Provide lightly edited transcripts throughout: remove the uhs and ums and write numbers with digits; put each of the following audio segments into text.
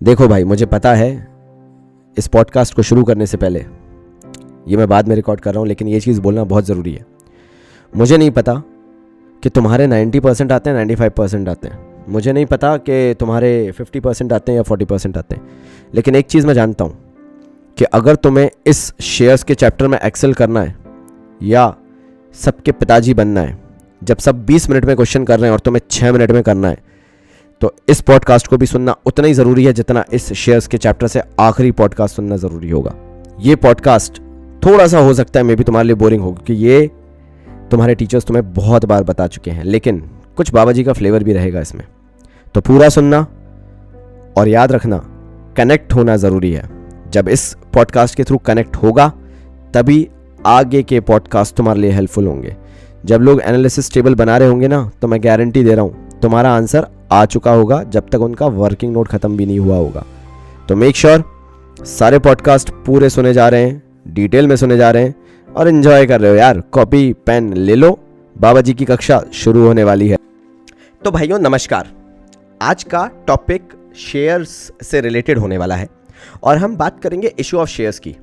देखो भाई, मुझे पता है इस पॉडकास्ट को शुरू करने से पहले, ये मैं बाद में रिकॉर्ड कर रहा हूँ, लेकिन ये चीज़ बोलना बहुत ज़रूरी है। मुझे नहीं पता कि तुम्हारे 90% आते हैं, 95% आते हैं। मुझे नहीं पता कि तुम्हारे 50% आते हैं या 40% आते हैं। लेकिन एक चीज़ मैं जानता हूँ कि अगर तुम्हें इस शेयर्स के चैप्टर में एक्सेल करना है या सबके पिताजी बनना है, जब सब 20 मिनट में क्वेश्चन कर रहे हैं और तुम्हें 6 मिनट में करना है, तो इस पॉडकास्ट को भी सुनना उतना ही ज़रूरी है जितना इस शेयर्स के चैप्टर से आखिरी पॉडकास्ट सुनना ज़रूरी होगा। ये पॉडकास्ट थोड़ा सा हो सकता है मे भी तुम्हारे लिए बोरिंग हो, क्योंकि ये तुम्हारे टीचर्स तुम्हें बहुत बार बता चुके हैं, लेकिन कुछ बाबा जी का फ्लेवर भी रहेगा इसमें। तो पूरा सुनना और याद रखना, कनेक्ट होना ज़रूरी है। जब इस पॉडकास्ट के थ्रू कनेक्ट होगा तभी आगे के पॉडकास्ट तुम्हारे लिए हेल्पफुल होंगे। जब लोग एनालिसिस टेबल बना रहे होंगे ना, तो मैं गारंटी दे रहा हूँ तुम्हारा आंसर आ चुका होगा जब तक उनका वर्किंग नोट ख़त्म भी नहीं हुआ होगा। तो मेक श्योर सारे पॉडकास्ट पूरे सुने जा रहे हैं, डिटेल में सुने जा रहे हैं और एंजॉय कर रहे हो यार। कॉपी पेन ले लो, बाबा जी की कक्षा शुरू होने वाली है। तो भाइयों नमस्कार, आज का टॉपिक शेयर्स से रिलेटेड होने वाला है और हम बात करेंगे इशू ऑफ शेयर्स की।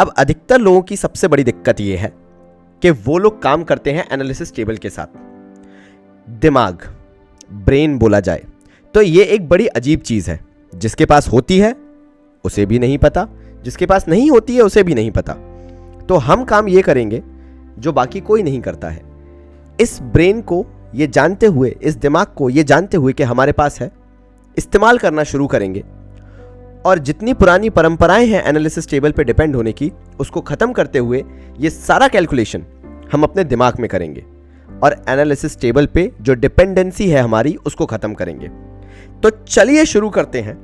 अब अधिकतर लोगों की सबसे बड़ी दिक्कत ये है कि वो लोग काम करते हैं एनालिसिस टेबल के साथ। दिमाग, ब्रेन बोला जाए तो ये एक बड़ी अजीब चीज़ है। जिसके पास होती है उसे भी नहीं पता, जिसके पास नहीं होती है उसे भी नहीं पता। तो हम काम ये करेंगे जो बाकी कोई नहीं करता है। इस ब्रेन को ये जानते हुए, इस दिमाग को ये जानते हुए कि हमारे पास है, इस्तेमाल करना शुरू करेंगे और जितनी पुरानी परंपराएं हैं एनालिसिस टेबल पे डिपेंड होने की, उसको ख़त्म करते हुए ये सारा कैलकुलेशन हम अपने दिमाग में करेंगे और एनालिसिस टेबल पे जो डिपेंडेंसी है हमारी उसको ख़त्म करेंगे। तो चलिए शुरू करते हैं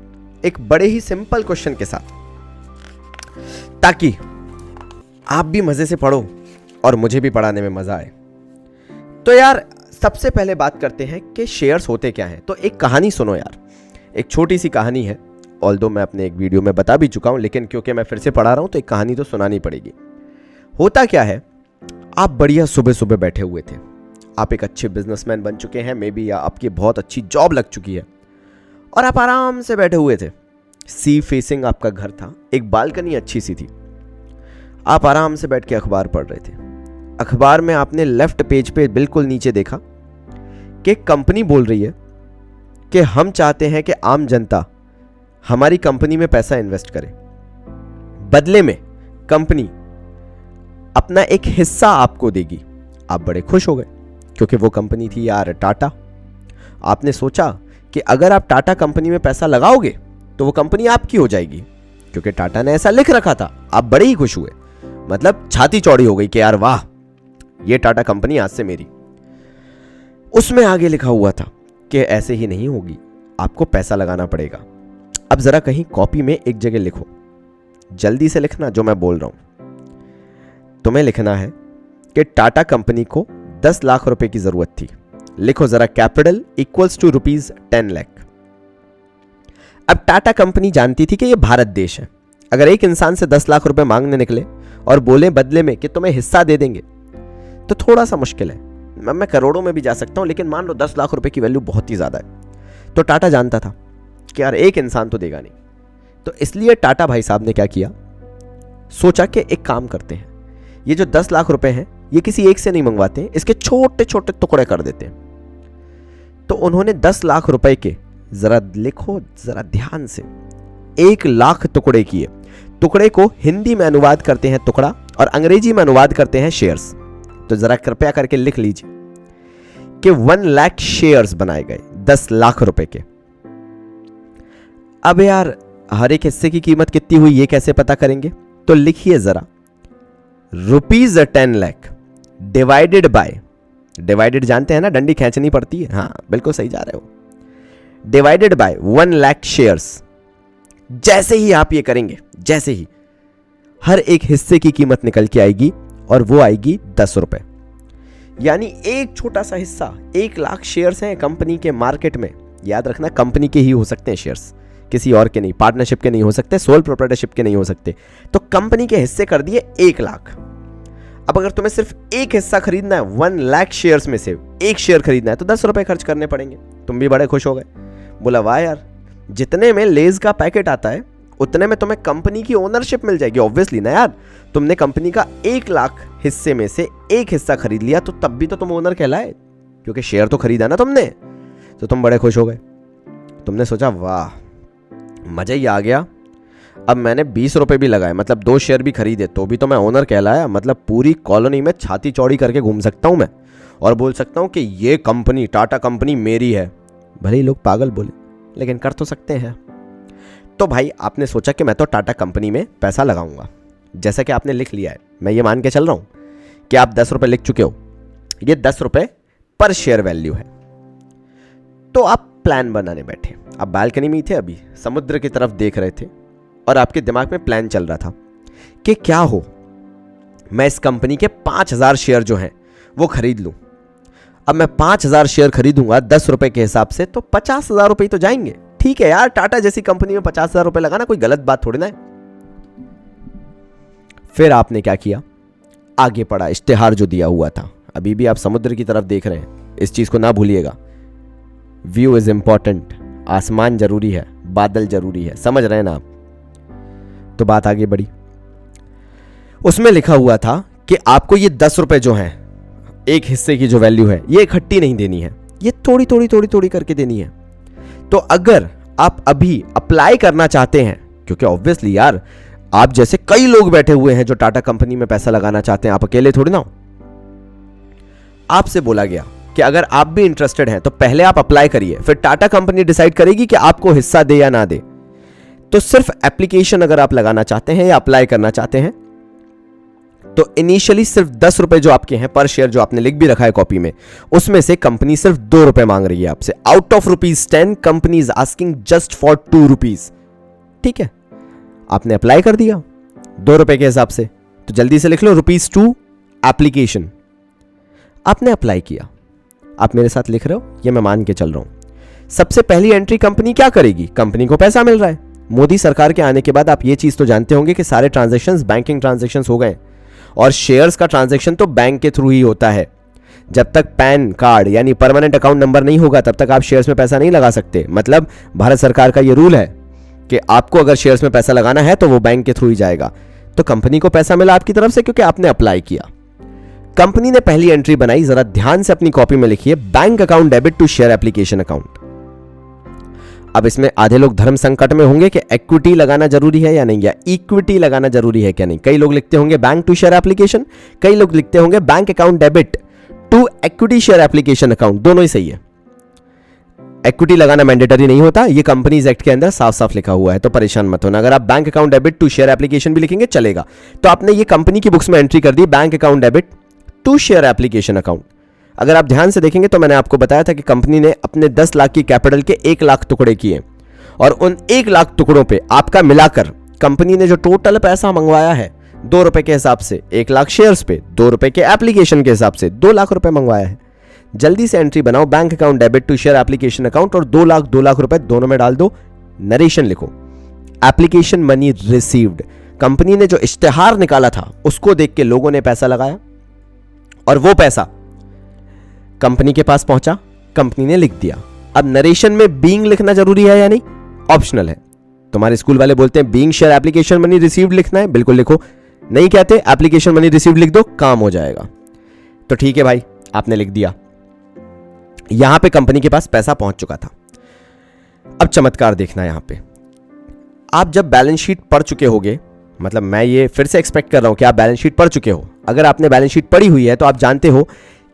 एक बड़े ही सिंपल क्वेश्चन के साथ, ताकि आप भी मज़े से पढ़ो और मुझे भी पढ़ाने में मज़ा आए। तो यार सबसे पहले बात करते हैं कि शेयर्स होते क्या हैं। तो एक कहानी सुनो यार, एक छोटी सी कहानी है। ऑल्दो मैं अपने एक वीडियो में बता भी चुका हूं, लेकिन क्योंकि मैं फिर से पढ़ा रहा हूं तो एक कहानी तो सुनानी पड़ेगी। होता क्या है, आप बढ़िया सुबह सुबह बैठे हुए थे, आप एक अच्छे बिजनेसमैन बन चुके हैं मे बी, या आपकी बहुत अच्छी जॉब लग चुकी है और आप आराम से बैठे हुए थे। सी फेसिंग आपका घर था, एक बालकनी अच्छी सी थी। आप आराम से बैठ के अखबार पढ़ रहे थे। अखबार में आपने लेफ्ट पेज पे बिल्कुल नीचे देखा कि कंपनी बोल रही है कि हम चाहते हैं कि आम जनता हमारी कंपनी में पैसा इन्वेस्ट करे। बदले में कंपनी अपना एक हिस्सा आपको देगी। आप बड़े खुश हो गए क्योंकि वो कंपनी थी यार टाटा। आपने सोचा कि अगर आप टाटा कंपनी में पैसा लगाओगे तो वो कंपनी आपकी हो जाएगी, क्योंकि टाटा ने ऐसा लिख रखा था। आप बड़े ही खुश हुए, मतलब छाती चौड़ी हो गई कि यार वाह, ये टाटा कंपनी आज से मेरी। उसमें आगे लिखा हुआ था कि ऐसे ही नहीं होगी, आपको पैसा लगाना पड़ेगा। अब जरा कहीं कॉपी में एक जगह लिखो, जल्दी से लिखना जो मैं बोल रहा हूं। तुम्हें लिखना है कि टाटा कंपनी को 10 लाख रुपए की जरूरत थी। लिखो जरा, कैपिटल इक्वल्स टू ₹10 लाख। अब टाटा कंपनी जानती थी कि यह भारत देश है। अगर एक इंसान से 10 लाख रुपए मांगने निकले और बोले बदले में कि तुम्हें हिस्सा दे देंगे, तो थोड़ा सा मुश्किल है। मैं करोड़ों में भी जा सकता हूं, लेकिन मान लो 10 लाख रुपए की वैल्यू बहुत ही ज्यादा है। तो टाटा जानता था कि यार एक इंसान तो देगा नहीं। तो इसलिए टाटा भाई साहब ने क्या किया, सोचा कि एक काम करते हैं, ये जो 10 लाख रुपए हैं ये किसी एक से नहीं मंगवाते हैं, इसके छोटे छोटे टुकड़े कर देते हैं। तो उन्होंने 10 लाख रुपए के, जरा लिखो जरा ध्यान से, 1 लाख टुकड़े किए। टुकड़े को हिंदी में अनुवाद करते हैं टुकड़ा और अंग्रेजी में अनुवाद करते हैं शेयर्स। तो जरा कृपया करके लिख लीजिए कि 1 लाख शेयर्स बनाए गए 10 लाख रुपए के। अब यार हर एक हिस्से की कीमत कितनी हुई ये कैसे पता करेंगे? तो लिखिए जरा, ₹10 लाख डिवाइडेड बाय, डिवाइडेड जानते हैं ना, डंडी खींचनी पड़ती है। हाँ बिल्कुल सही जा रहे हो। Divided by 1 lakh shares. जैसे ही आप ये करेंगे, जैसे ही हर एक हिस्से की कीमत निकल के आएगी और वो आएगी 10 रुपए। यानी एक छोटा सा हिस्सा, 1 लाख शेयर्स हैं कंपनी के मार्केट में। याद रखना, कंपनी के ही हो सकते हैं शेयर्स, किसी और के नहीं, पार्टनरशिप के नहीं हो सकते, सोल प्रोप्राइटरशिप के नहीं हो सकते। तो कंपनी के हिस्से कर दिए 1 लाख। अब अगर तुम्हें सिर्फ एक हिस्सा खरीदना है 1 लाख शेयर्स में से एक शेयर खरीदना है, तो 10 रुपए खर्च करने पड़ेंगे। तुम भी बड़े खुश हो गए, बोला वाह यार, जितने में लेज का पैकेट आता है उतने में तुम्हें कंपनी की ओनरशिप मिल जाएगी। ऑब्वियसली ना यार, तुमने कंपनी का 1 लाख हिस्से में से एक हिस्सा खरीद लिया तो तब भी तो तुम ओनर कहलाए, क्योंकि शेयर तो खरीदा ना तुमने। तो तुम बड़े खुश हो गए। तुमने सोचा वाह मजा ही आ गया, अब मैंने 20 रुपए भी लगाए, मतलब 2 शेयर भी खरीदे तो भी तो मैं ओनर कहलाया। मतलब पूरी कॉलोनी में छाती चौड़ी करके घूम सकता हूं मैं और बोल सकता हूं कि ये कंपनी, टाटा कंपनी मेरी है। भले ही लोग पागल बोले, लेकिन कर तो सकते हैं। तो भाई आपने सोचा कि मैं तो टाटा कंपनी में पैसा लगाऊंगा। जैसा कि आपने लिख लिया है, मैं ये मान के चल रहा हूं कि आप 10 रुपए लिख चुके हो, ये 10 रुपए पर शेयर वैल्यू है। तो आप प्लान बनाने बैठे, आप बालकनी में ही थे, अभी समुद्र की तरफ देख रहे थे और आपके दिमाग में प्लान चल रहा था कि क्या हो मैं इस कंपनी के 5000 शेयर जो हैं वो खरीद लूं। अब मैं 5000 शेयर खरीदूंगा 10 रुपए के हिसाब से तो 50,000 रुपए तो जाएंगे। ठीक है यार, टाटा जैसी कंपनी में 50,000 रुपए लगाना कोई गलत बात थोड़ी ना है। फिर आपने क्या किया, आगे पढ़ा, इश्तिहार जो दिया हुआ था। अभी भी आप समुद्र की तरफ देख रहे हैं, इस चीज को ना भूलिएगा। व्यू इज इंपॉर्टेंट, आसमान जरूरी है, बादल जरूरी है, समझ रहे हैं ना आप। तो बात आगे बढ़ी, उसमें लिखा हुआ था कि आपको ये 10 रुपए जो हैं, एक हिस्से की जो वैल्यू है, ये इकट्ठी नहीं देनी है, ये थोड़ी थोड़ी थोड़ी थोड़ी करके देनी है। तो अगर आप अभी अप्लाई करना चाहते हैं, क्योंकि ऑब्वियसली यार आप जैसे कई लोग बैठे हुए हैं जो टाटा कंपनी में पैसा लगाना चाहते हैं, आप अकेले थोड़ी ना हो। आपसे बोला गया कि अगर आप भी इंटरेस्टेड हैं तो पहले आप अप्लाई करिए, फिर टाटा कंपनी डिसाइड करेगी कि आपको हिस्सा दे या ना दे। तो सिर्फ एप्लीकेशन अगर आप लगाना चाहते हैं या अप्लाई करना चाहते हैं तो इनिशियली सिर्फ 10 रुपए जो आपके हैं पर शेयर, जो आपने लिख भी रखा है कॉपी में, उसमें से कंपनी सिर्फ 2 रुपए मांग रही है आपसे। Out of ₹10 company is asking just for 2 rupees. ठीक है, आपने अप्लाई कर दिया 2 रुपए के हिसाब से, तो जल्दी से लिख लो ₹2 एप्लीकेशन। आपने अप्लाई किया, आप मेरे साथ लिख रहे हो, ये मैं मान के चल रहा हूं। सबसे पहली एंट्री कंपनी क्या करेगी, कंपनी को पैसा मिल रहा है। मोदी सरकार के आने के बाद आप ये चीज तो जानते होंगे कि सारे ट्रांजैक्शंस बैंकिंग ट्रांजैक्शंस हो गए और शेयर्स का ट्रांजैक्शन तो बैंक के थ्रू ही होता है। जब तक पैन कार्ड यानी परमानेंट अकाउंट नंबर नहीं होगा तब तक आप शेयर्स में पैसा नहीं लगा सकते। मतलब भारत सरकार का ये रूल है कि आपको अगर शेयर्स में पैसा लगाना है तो वो बैंक के थ्रू ही जाएगा। तो कंपनी को पैसा मिला आपकी तरफ से क्योंकि आपने अप्लाई किया। कंपनी ने पहली एंट्री बनाई, जरा ध्यान से अपनी कॉपी में लिखिए, bank account debit to share application account. अब इसमें आधे लोग धर्म संकट में होंगे कि इक्विटी लगाना जरूरी है या नहीं, या इक्विटी लगाना जरूरी है क्या नहीं। कई लोग लिखते होंगे बैंक टू शेयर एप्लीकेशन, कई लोग लिखते होंगे bank account debit to equity share application account. दोनों ही सही है। इक्विटी लगाना मैंडेटरी नहीं होता, ये कंपनीज एक्ट के अंदर साफ साफ लिखा हुआ है, तो परेशान मत होना। अगर आप bank account debit to share application भी लिखेंगे चलेगा। तो आपने ये कंपनी की बुक्स में एंट्री कर दी, bank account debit to share application account. अगर आप ध्यान से देखेंगे तो मैंने आपको बताया था कि कंपनी ने अपने 10 लाख की कैपिटल के 1 लाख टुकड़े किए और उन 1 लाख टुकड़ों पे आपका मिलाकर कंपनी ने जो टोटल पैसा मंगवाया है 2 रुपए के हिसाब से, 1 लाख शेयर्स पे 2 रुपए के एप्लीकेशन के हिसाब से 2 लाख रुपए मंगवाया है। जल्दी से एंट्री बनाओ, bank account debit to share application account, और 2 लाख रुपए दोनों में डाल दो। नरेशन लिखो, एप्लीकेशन मनी रिसीव्ड। कंपनी ने जो इश्तिहार निकाला था उसको देख के लोगों ने पैसा लगाया और वो पैसा कंपनी के पास पहुंचा, कंपनी ने लिख दिया। अब नरेशन में बीइंग लिखना जरूरी है या नहीं, ऑप्शनल है। तुम्हारे स्कूल वाले बोलते हैं being share application money received लिखना है, बिल्कुल लिखो। नहीं कहते एप्लीकेशन मनी रिसीव्ड लिख दो, काम हो जाएगा। तो ठीक है भाई, आपने लिख दिया। यहां पे कंपनी के पास पैसा पहुंच चुका था। अब चमत्कार देखना, यहां पे आप जब बैलेंस शीट पढ़ चुके होगे, मतलब मैं ये फिर से एक्सपेक्ट कर रहा हूं कि आप बैलेंस शीट पढ़ चुके हो। अगर आपने बैलेंस शीट पढ़ी हुई है तो आप जानते हो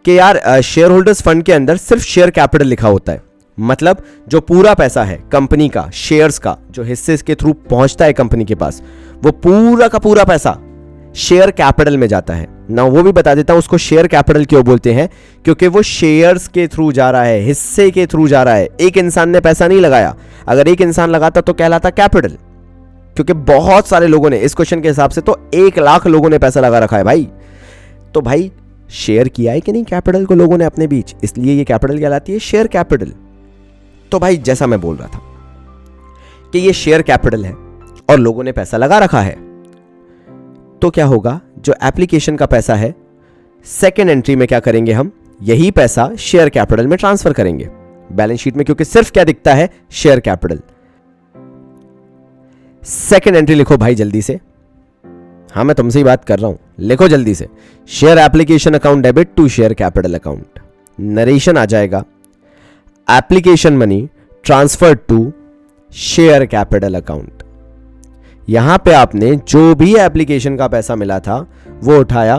कि यार शेयर होल्डर्स फंड के अंदर सिर्फ शेयर कैपिटल लिखा होता है। मतलब जो पूरा पैसा है कंपनी का, शेयर्स का, जो हिस्से के थ्रू पहुंचता है कंपनी के पास, वो पूरा का पूरा पैसा शेयर कैपिटल में जाता है ना। वो भी बता देता हूं उसको शेयर कैपिटल क्यों बोलते हैं, क्योंकि वो शेयर्स के थ्रू जा रहा है, हिस्से के थ्रू जा रहा है। एक इंसान ने पैसा नहीं लगाया, अगर एक इंसान लगाता तो कहलाता कैपिटल, क्योंकि बहुत सारे लोगों ने, इस क्वेश्चन के हिसाब से तो 1 लाख लोगों ने पैसा लगा रखा है भाई। तो भाई शेयर किया है कि नहीं कैपिटल को लोगों ने अपने बीच, इसलिए ये कैपिटल कहलाती है, शेयर कैपिटल। तो भाई जैसा मैं बोल रहा था कि ये शेयर कैपिटल है और लोगों ने पैसा लगा रखा है, तो क्या होगा, जो एप्लीकेशन का पैसा है सेकेंड एंट्री में क्या करेंगे हम, यही पैसा शेयर कैपिटल में ट्रांसफर करेंगे बैलेंस शीट में, क्योंकि सिर्फ क्या दिखता है, शेयर कैपिटल। सेकेंड एंट्री लिखो भाई जल्दी से, हाँ मैं तुमसे ही बात कर रहा हूं, लिखो जल्दी से। Share application account debit to share capital account. Narration आ जाएगा, application money transfer to share capital account. यहां पे आपने जो भी एप्लीकेशन का पैसा मिला था वो उठाया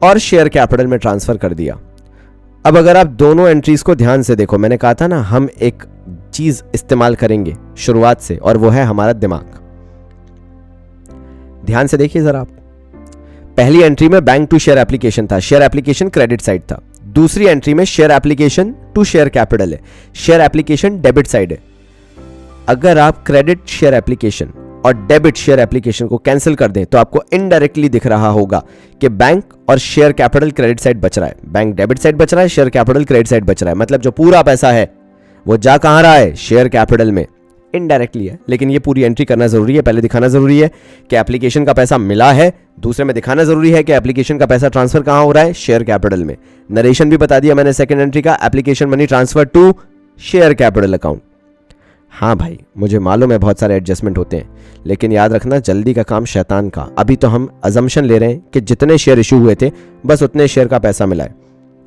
और शेयर कैपिटल में ट्रांसफर कर दिया। अब अगर आप दोनों एंट्रीज को ध्यान से देखो, मैंने कहा था ना हम एक चीज इस्तेमाल करेंगे शुरुआत से, और वो है हमारा दिमाग। ध्यान से देखिए जरा आप। पहली एंट्री में बैंक टू शेयर एप्लीकेशन था, शेयर एप्लीकेशन क्रेडिट साइड था। दूसरी एंट्री में share application to share capital है, शेयर एप्लीकेशन डेबिट साइड है। अगर आप क्रेडिट शेयर एप्लीकेशन और डेबिट शेयर एप्लीकेशन को कैंसिल कर दें तो आपको इनडायरेक्टली दिख रहा होगा कि बैंक और शेयर कैपिटल क्रेडिट साइड बच रहा है, बैंक डेबिट साइड बच रहा है, शेयर कैपिटल क्रेडिट साइड बच रहा है। मतलब जो पूरा पैसा है वो जा कहां रहा है, शेयर कैपिटल में, इनडायरेक्टली है। लेकिन ये पूरी एंट्री करना जरूरी है, पहले दिखाना जरूरी है कि एप्लीकेशन का पैसा मिला है, दूसरे में दिखाना जरूरी है कि एप्लीकेशन का पैसा ट्रांसफर कहां हो रहा है, शेयर कैपिटल में। नरेशन भी बता दिया मैंने सेकंड एंट्री का, application money transfer to share capital account. हाँ भाई मुझे मालूम है बहुत सारे एडजस्टमेंट होते हैं, लेकिन याद रखना जल्दी का काम शैतान का। अभी तो हम अजम्पशन ले रहे हैं कि जितने शेयर इशू हुए थे बस उतने शेयर का पैसा मिला है।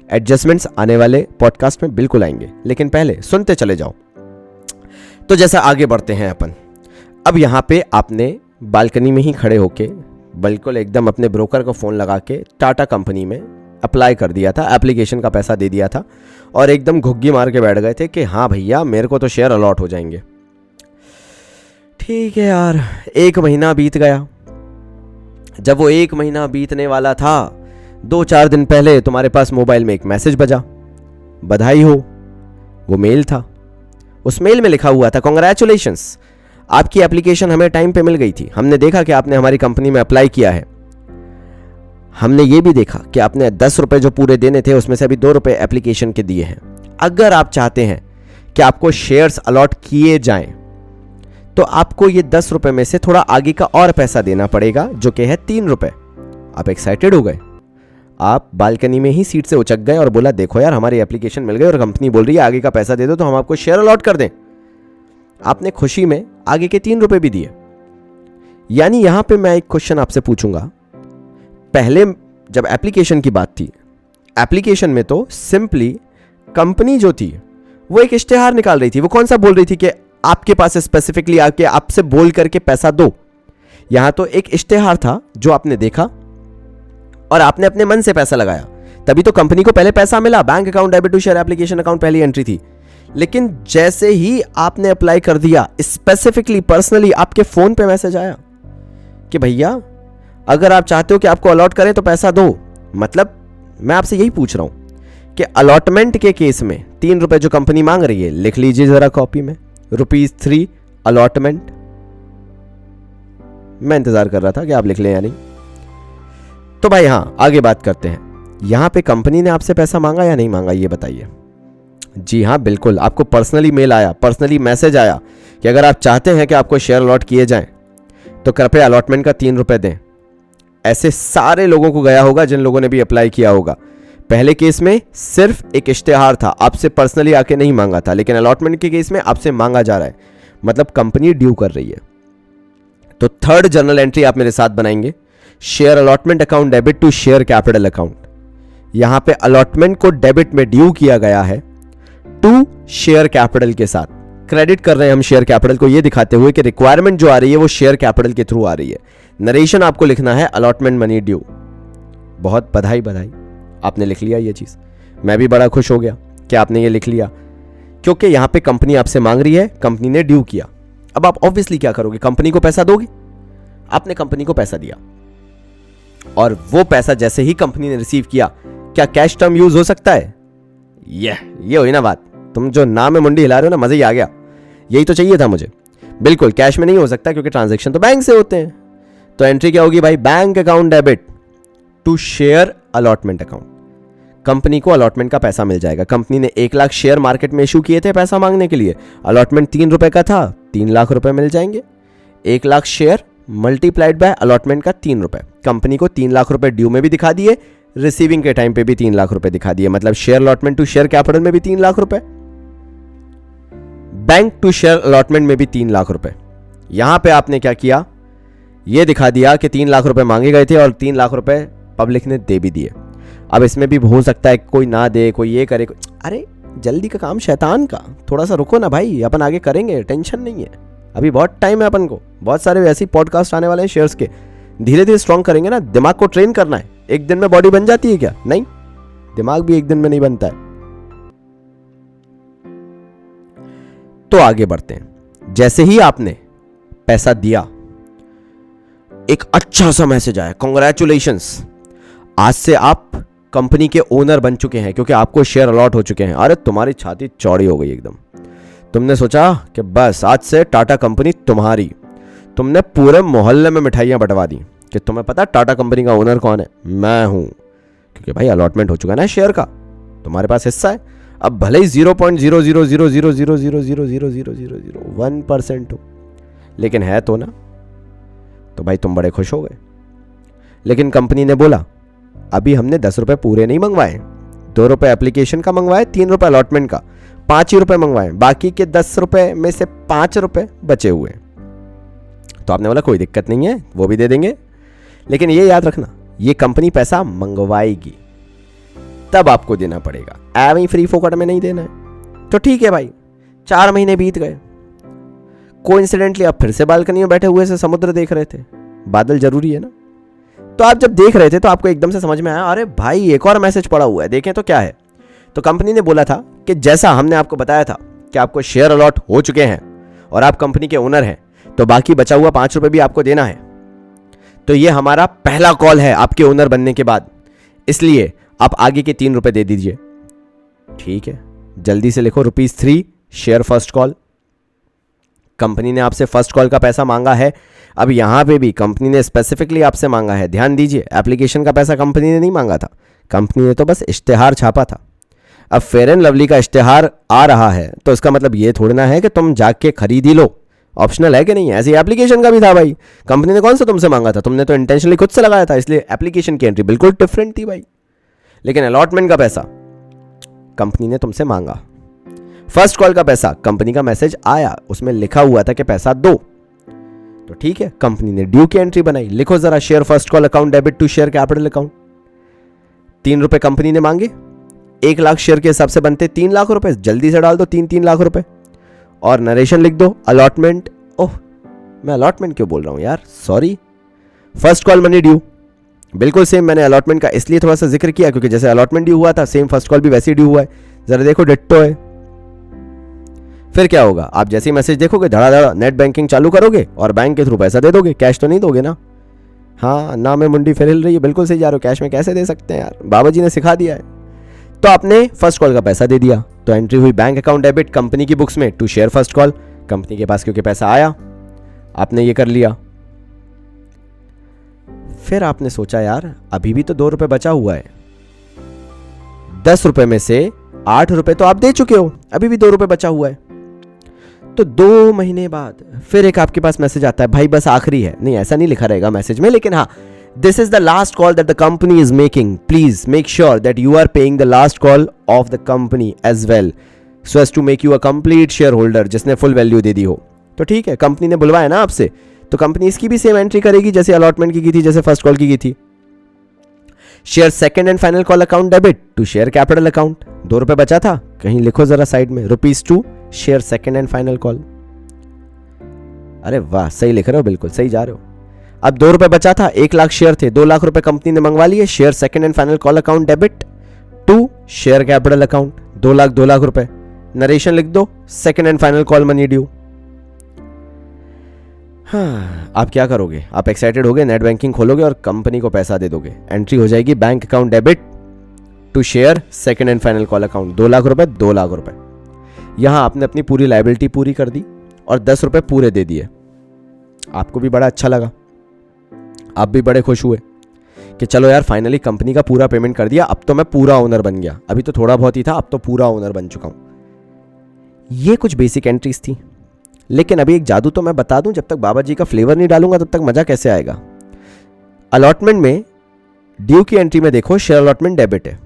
एडजस्टमेंट्स आने वाले पॉडकास्ट में बिल्कुल आएंगे, लेकिन पहले सुनते चले जाओ। तो जैसा आगे बढ़ते हैं अपन, अब यहाँ पे आपने बालकनी में ही खड़े होके बिल्कुल एकदम अपने ब्रोकर को फ़ोन लगा के टाटा कंपनी में अप्लाई कर दिया था, एप्लीकेशन का पैसा दे दिया था और एकदम घुग्गी मार के बैठ गए थे कि हाँ भैया मेरे को तो शेयर अलॉट हो जाएंगे। ठीक है यार, 1 महीना बीत गया। जब वो 1 महीना बीतने वाला था, 2-4 दिन पहले तुम्हारे पास मोबाइल में एक मैसेज बजा, बधाई हो। वो मेल था, उस मेल में लिखा हुआ था कॉन्ग्रेचुलेशंस, आपकी एप्लीकेशन हमें टाइम पे मिल गई थी, हमने देखा कि आपने हमारी कंपनी में अप्लाई किया है, हमने ये भी देखा कि आपने 10 रुपए जो पूरे देने थे उसमें से अभी 2 रुपए एप्लीकेशन के दिए हैं। अगर आप चाहते हैं कि आपको शेयर्स अलॉट किए जाएं तो आपको ये 10 रुपए में से थोड़ा आगे का और पैसा देना पड़ेगा जो कि है 3 रुपए। आप एक्साइटेड हो गए, आप बालकनी में ही सीट से उचक गए और बोला देखो यार हमारी एप्लीकेशन मिल गई और कंपनी बोल रही है आगे का पैसा दे दो तो हम आपको शेयर अलॉट कर दें। आपने खुशी में आगे के 3 रुपए भी दिए। यानी यहां पे मैं एक क्वेश्चन आपसे पूछूंगा, पहले जब एप्लीकेशन की बात थी, एप्लीकेशन में तो सिंपली कंपनी जो थी वो एक इश्तेहार निकाल रही थी। वो कौन सा बोल रही थी कि आपके पास स्पेसिफिकली आके आपसे बोल करके पैसा दो। यहां तो एक इश्तेहार था जो आपने देखा और आपने अपने मन से पैसा लगाया, तभी तो कंपनी को पहले पैसा मिला। Bank account debit to share application account पहली एंट्री थी। लेकिन जैसे ही आपने अप्लाई कर दिया, स्पेसिफिकली पर्सनली आपके फोन पे मैसेज आया कि भैया अगर आप चाहते हो कि आपको अलॉट करें तो पैसा दो। मतलब मैं आपसे यही पूछ रहा हूं कि अलॉटमेंट के केस में 3 रुपए जो कंपनी मांग रही है, लिख लीजिए जरा कॉपी में, ₹3 अलॉटमेंट। मैं इंतजार कर रहा था कि आप लिख लें या नहीं। तो भाई हाँ, आगे बात करते हैं। यहां पे कंपनी ने आपसे पैसा मांगा या नहीं मांगा ये बताइए। जी हाँ बिल्कुल, आपको पर्सनली मेल आया, पर्सनली मैसेज आया कि अगर आप चाहते हैं कि आपको शेयर अलॉट किए जाएं तो कृपया अलॉटमेंट का 3 रुपए दें। ऐसे सारे लोगों को गया होगा जिन लोगों ने भी अप्लाई किया होगा। पहले केस में सिर्फ एक इश्तेहार था, आपसे पर्सनली आके नहीं मांगा था, लेकिन अलॉटमेंट के केस में आपसे मांगा जा रहा है, मतलब कंपनी ड्यू कर रही है। तो थर्ड जर्नल एंट्री आप मेरे साथ बनाएंगे, share allotment account debit to share capital account. यहां पे अलॉटमेंट को डेबिट में ड्यू किया गया है टू शेयर कैपिटल के साथ। क्रेडिट कर रहे हैं हम शेयर कैपिटल को, ये दिखाते हुए कि रिक्वायरमेंट जो आ रही है वो शेयर कैपिटल के थ्रू आ रही है। नरेशन आपको लिखना है अलॉटमेंट मनी ड्यू। बहुत बधाई बधाई, आपने लिख लिया ये चीज। मैं भी बड़ा खुश हो गया कि आपने ये लिख लिया, क्योंकि यहां पे कंपनी आपसे मांग रही है, कंपनी ने ड्यू किया। अब आप ऑब्वियसली क्या करोगे, कंपनी को पैसा दोगे। आपने कंपनी को पैसा दिया और वो पैसा जैसे ही कंपनी ने रिसीव किया, क्या कैश टर्म यूज हो सकता है? ये हुई ना बात। तुम जो नाम में मुंडी हिला रहे हो ना, मजा ही आ गया। यही तो चाहिए था मुझे। बिल्कुल कैश में नहीं हो सकता क्योंकि ट्रांजैक्शन तो बैंक से होते हैं। तो एंट्री क्या होगी भाई, bank account debit to share allotment account. Company को अलॉटमेंट का पैसा मिल जाएगा। कंपनी ने 1 लाख शेयर मार्केट में इशू किए थे पैसा मांगने के लिए, अलॉटमेंट 3 रुपए का था, 3 लाख रुपए मिल जाएंगे। 1 lakh share multiplied by allotment का 3 रुपए। कंपनी को 3 लाख रुपए ड्यू में भी दिखा दिए, रिसीविंग के टाइम पे भी 3 लाख रुपए दिखा दिए, मतलब share allotment to share capital में भी 3 लाख रुपए, बैंक टू शेयर अलॉटमेंट में भी 3 लाख रुपए। यहां पे आपने क्या किया, ये दिखा दिया कि 3 लाख रुपए मांगे गए थे और 3 लाख रुपए पब्लिक ने दे भी दिए। अब इसमें भी हो सकता है कोई ना दे, कोई ये करे, अरे जल्दी का काम शैतान का, थोड़ा सा रुको ना भाई, अपन आगे करेंगे, टेंशन नहीं है, अभी बहुत टाइम है अपन को, बहुत सारे वैसे पॉडकास्ट आने वाले हैं शेयर्स के, धीरे धीरे स्ट्रॉन्ग करेंगे ना। दिमाग को ट्रेन करना है, एक दिन में बॉडी बन जाती है क्या? नहीं, दिमाग भी एक दिन में नहीं बनता है। तो आगे बढ़ते हैं। जैसे ही आपने पैसा दिया, एक अच्छा सा मैसेज आया, कांग्रेचुलेशंस, आज से आप कंपनी के ओनर बन चुके हैं क्योंकि आपको शेयर अलॉट हो चुके हैं। अरे तुम्हारी छाती चौड़ी हो गई एकदम। तुमने सोचा कि बस आज से टाटा कंपनी तुम्हारी। तुमने पूरे मोहल्ले में मिठाइयां बंटवा दी कि तुम्हें पता टाटा कंपनी का ओनर कौन है? मैं हूं, क्योंकि भाई अलॉटमेंट हो चुका है ना शेयर का, तुम्हारे पास हिस्सा है। अब भले ही 0.00000000001% हो, लेकिन है तो ना। तो भाई तुम बड़े खुश हो गए। लेकिन कंपनी ने बोला अभी हमने 10 रुपए पूरे नहीं मंगवाए, 2 रुपए एप्लीकेशन का मंगवाए, 3 रुपए अलॉटमेंट का, 5 ही रुपए मंगवाए, बाकी के 10 रुपए में से 5 रुपए बचे हुए। तो आपने बोला कोई दिक्कत नहीं है, वो भी दे देंगे, लेकिन ये याद रखना ये कंपनी पैसा मंगवाएगी तब आपको देना पड़ेगा, ऐਵੇਂ ही फ्री फोकट में नहीं देना है। तो ठीक है भाई, 4 महीने बीत गए। कोइंसिडेंटली आप फिर से बालकनी में बैठे हुए से समुद्र देख रहे थे, बादल जरूरी है ना। तो आप जब देख रहे थे तो आपको एकदम से समझ में आया, अरे भाई एक और मैसेज पड़ा हुआ है, देखें तो क्या है। तो कंपनी ने बोला था कि जैसा हमने आपको बताया था कि आपको शेयर अलॉट हो चुके हैं और आप कंपनी के ओनर हैं, तो बाकी बचा हुआ 5 रुपए भी आपको देना है। तो ये हमारा पहला कॉल है आपके ओनर बनने के बाद, इसलिए आप आगे के 3 रुपए दे दीजिए। ठीक है, जल्दी से लिखो ₹3 शेयर फर्स्ट कॉल। कंपनी ने आपसे फर्स्ट कॉल का पैसा मांगा है। अब यहां पे भी कंपनी ने स्पेसिफिकली आपसे मांगा है, ध्यान दीजिए, एप्लीकेशन का पैसा कंपनी ने नहीं मांगा था, कंपनी ने तो बस इश्तेहार छापा था। अब फेयर एंड लवली का इश्तेहार आ रहा है तो इसका मतलब ये थोड़ी ना है कि तुम जाके खरीद ही लो, ऑप्शनल है कि नहीं। ऐसे एप्लीकेशन का भी था भाई, कंपनी ने कौन सा तुमसे मांगा था, तुमने तो इंटेंशनली खुद से लगाया था, इसलिए एप्लीकेशन की एंट्री बिल्कुल डिफरेंट थी भाई। लेकिन अलॉटमेंट का पैसा कंपनी ने तुमसे मांगा, फर्स्ट कॉल का पैसा कंपनी का मैसेज आया, उसमें लिखा हुआ था कि पैसा दो। तो ठीक है, कंपनी ने ड्यू की एंट्री बनाई, लिखो जरा share first call account debit to share capital account. 3 रुपए कंपनी ने मांगे, 1 लाख शेयर के हिसाब से बनते 3 लाख रुपए, जल्दी से डाल दो 3 लाख रुपए और नरेशन लिख दो अलॉटमेंट। ओह, मैं अलॉटमेंट क्यों बोल रहा हूं यार, sorry, first call money due. बिल्कुल सेम, मैंने अलॉटमेंट का इसलिए थोड़ा सा जिक्र किया क्योंकि जैसे अलॉटमेंट ड्यू हुआ था, सेम फर्स्ट कॉल भी वैसे ही ड्यू हुआ है, जरा देखो डिट्टो है। फिर क्या होगा, आप जैसे ही मैसेज देखोगे धड़ाधड़ नेट बैंकिंग चालू करोगे और बैंक के थ्रू पैसा दे दोगे, कैश तो नहीं दोगे ना। हाँ, ना में मुंडी फिर हिल रही है, बिल्कुल सही जा रहे हो, कैश में कैसे दे सकते हैं यार, बाबा जी ने सिखा दिया है। तो आपने फर्स्ट कॉल का पैसा दे दिया, तो एंट्री हुई बैंक अकाउंट डेबिट कंपनी की बुक्स में to share first call. Company के पास क्योंकि पैसा आया, आपने ये कर लिया। फिर आपने सोचा यार अभी भी तो 2 रुपए बचा हुआ है, 10 रुपए में से 8 रुपए तो आप दे चुके हो, अभी भी 2 रुपए बचा हुआ है। तो 2 महीने बाद फिर एक आपके पास मैसेज आता है, भाई बस आखिरी है, नहीं ऐसा नहीं लिखा रहेगा मैसेज में, लेकिन हाँ, this is the last call that the company is making, please make sure that you are paying the last call of the company as well so as to make you a complete share holder, जिसने full value दे दी हो। तो ठीक है, company ने बुलवाया ना आपसे, तो कंपनी इसकी भी सेम एंट्री करेगी जैसे अलॉटमेंट की थी, जैसे फर्स्ट कॉल की थी। Share second and final call account debit to share capital account, 2 रुपए बचा था, कहीं लिखो जरा साइड में, ₹2 share second and final call. अरे वाह, सही लिख रहे हो, बिल्कुल सही जा रहे हो। अब 2 रुपए बचा था, 1 लाख शेयर थे, 2 लाख रुपए कंपनी ने मंगवा लिए, share second and final call account debit to share capital account, 2 lakh रुपए, नरेशन लिख दो, second and final call money due. हाँ, आप क्या करोगे, आप एक्साइटेड होगे, नेट बैंकिंग खोलोगे और कंपनी को पैसा दे दोगे, एंट्री हो जाएगी bank account debit to share second and final call account, 2 lakh रुपए, 2 लाख रुपए। यहां आपने अपनी पूरी लायबिलिटी पूरी कर दी और 10 रुपए पूरे दे दिए। आपको भी बड़ा अच्छा लगा, आप भी बड़े खुश हुए कि चलो यार फाइनली कंपनी का पूरा पेमेंट कर दिया, अब तो मैं पूरा ओनर बन गया, अभी तो थोड़ा बहुत ही था, अब तो पूरा ओनर बन चुका हूं। ये कुछ बेसिक एंट्रीज थी, लेकिन अभी एक जादू तो मैं बता दूं, जब तक बाबा जी का फ्लेवर नहीं डालूंगा तब तक मजा कैसे आएगा। अलॉटमेंट में ड्यू की एंट्री में देखो शेयर अलॉटमेंट डेबिट है,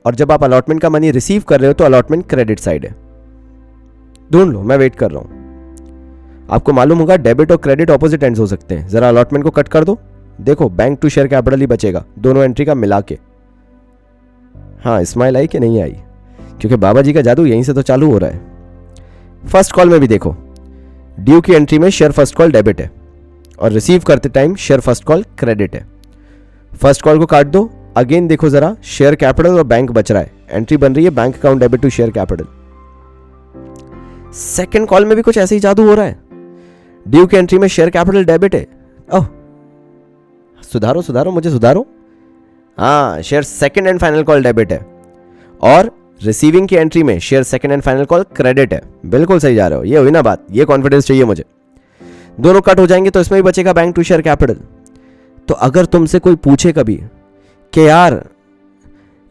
और जब आप अलॉटमेंट का मनी रिसीव कर रहे हो तो अलॉटमेंट क्रेडिट साइड है। ढूंढ लो, मैं वेट कर रहा हूं। आपको मालूम होगा डेबिट और क्रेडिट ऑपोजिट एंड्स हो सकते हैं। जरा अलॉटमेंट को कट कर दो, देखो बैंक टू शेयर कैपिटल ही बचेगा दोनों एंट्री का मिला के। हाँ, स्माइल आई कि नहीं आई? क्योंकि बाबा जी का जादू यहीं से तो चालू हो रहा है। फर्स्ट कॉल में भी देखो, ड्यू की एंट्री में शेयर फर्स्ट कॉल डेबिट है और रिसीव करते time share first call credit है। फर्स्ट कॉल को काट दो, अगेन देखो जरा, शेयर कैपिटल और बैंक बच रहा है, एंट्री बन रही है bank account debit to share capital. Second call में भी कुछ ऐसे ही जादू हो रहा है, ड्यू की एंट्री में शेयर कैपिटल डेबिट है। ओह, सुधारो सुधारो, मुझे सुधारो। हाँ, share second and final call debit है और रिसीविंग की एंट्री में share second and final call credit है। बिल्कुल सही जा रहे हो, ये हुई ना बात, ये कॉन्फिडेंस चाहिए मुझे। दोनों कट हो जाएंगे तो इसमें भी बचेगा बैंक टू शेयर कैपिटल। तो अगर तुमसे कोई पूछे कभी कि यार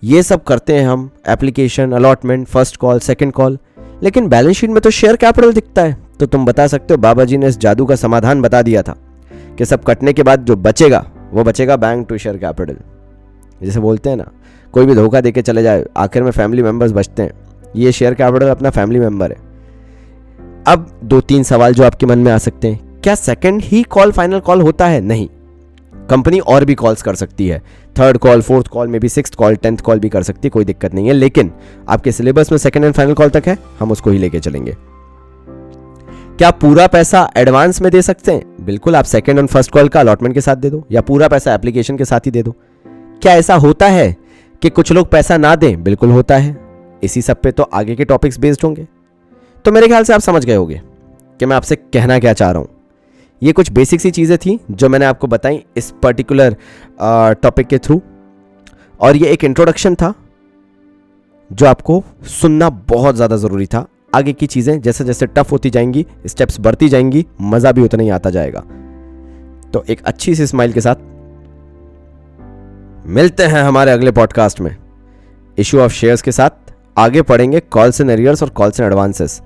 ये सब करते हैं हम, application, allotment, first call, second call, लेकिन बैलेंस शीट में तो शेयर कैपिटल दिखता है, तो तुम बता सकते हो बाबा जी ने इस जादू का समाधान बता दिया था कि सब कटने के बाद जो बचेगा वो बचेगा बैंक टू शेयर कैपिटल। जैसे बोलते हैं ना, कोई भी धोखा देके चले जाए, आखिर में फैमिली मेंबर्स बचते हैं, ये शेयर कैपिटल अपना फैमिली मेंबर है। अब 2-3 सवाल जो आपके मन में आ सकते हैं, क्या सेकंड ही कॉल फाइनल कॉल होता है? नहीं, कंपनी और भी कॉल्स कर सकती है, थर्ड कॉल, फोर्थ कॉल में भी, सिक्स्थ कॉल, 10th कॉल भी कर सकती है, कोई दिक्कत नहीं है। लेकिन आपके सिलेबस में सेकंड एंड फाइनल कॉल तक है, हम उसको ही लेके चलेंगे। क्या पूरा पैसा एडवांस में दे सकते हैं? बिल्कुल, आप सेकंड और फर्स्ट कॉल का अलॉटमेंट के साथ दे दो, या पूरा पैसा एप्लीकेशन के साथ ही दे दो। क्या ऐसा होता है कि कुछ लोग पैसा ना दें? बिल्कुल होता है। इसी सब पे तो आगे के टॉपिक्स बेस्ड होंगे। तो मेरे ख्याल से आप समझ गए होंगे कि मैं आपसे कहना क्या चाह रहा हूं। ये कुछ बेसिक सी चीज़ें थी जो मैंने आपको बताई इस पर्टिकुलर टॉपिक के थ्रू, और ये एक इंट्रोडक्शन था जो आपको सुनना बहुत ज़्यादा ज़रूरी था। आगे की चीज़ें जैसे जैसे टफ होती जाएंगी, स्टेप्स बढ़ती जाएंगी, मज़ा भी उतना ही आता जाएगा। तो एक अच्छी सी स्माइल के साथ मिलते हैं हमारे अगले पॉडकास्ट में इशू ऑफ शेयर्स के साथ। आगे पढ़ेंगे कॉल्स एंड एरियर्स और कॉल्स एंड एडवांसेस।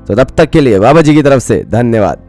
तो तब तक के लिए बाबा जी की तरफ से धन्यवाद।